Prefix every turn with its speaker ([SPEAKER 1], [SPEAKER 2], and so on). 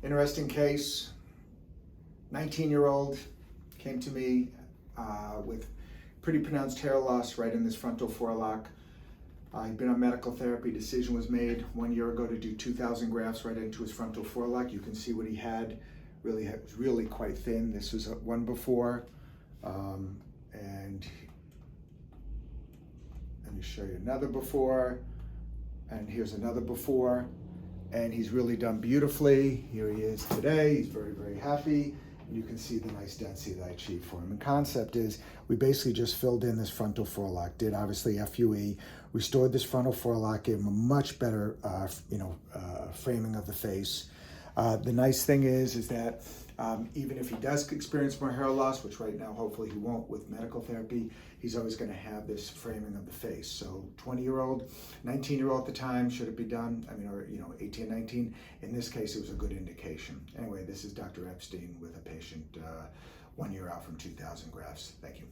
[SPEAKER 1] Interesting case. 19-year-old came to me with pretty pronounced hair loss right in this frontal forelock. He'd been on medical therapy. Decision was made 1 year ago to do 2,000 grafts right into his frontal forelock. You can see what he had. Really quite thin. This was one before, and let me show you another before, and here's another before, and he's really done beautifully. Here he is today. He's very happy. You can see the nice density that I achieved for him. And concept is we basically just filled in this frontal forelock, did obviously FUE, restored this frontal forelock, gave him a much better framing of the face. The nice thing is that even if he does experience more hair loss, which right now hopefully he won't with medical therapy, he's always going to have this framing of the face. So 20-year-old, 19-year-old at the time, should it be done? I mean, or 18, 19. In this case, it was a good indication. Anyway, this is Dr. Epstein with a patient 1 year out from 2,000 grafts. Thank you.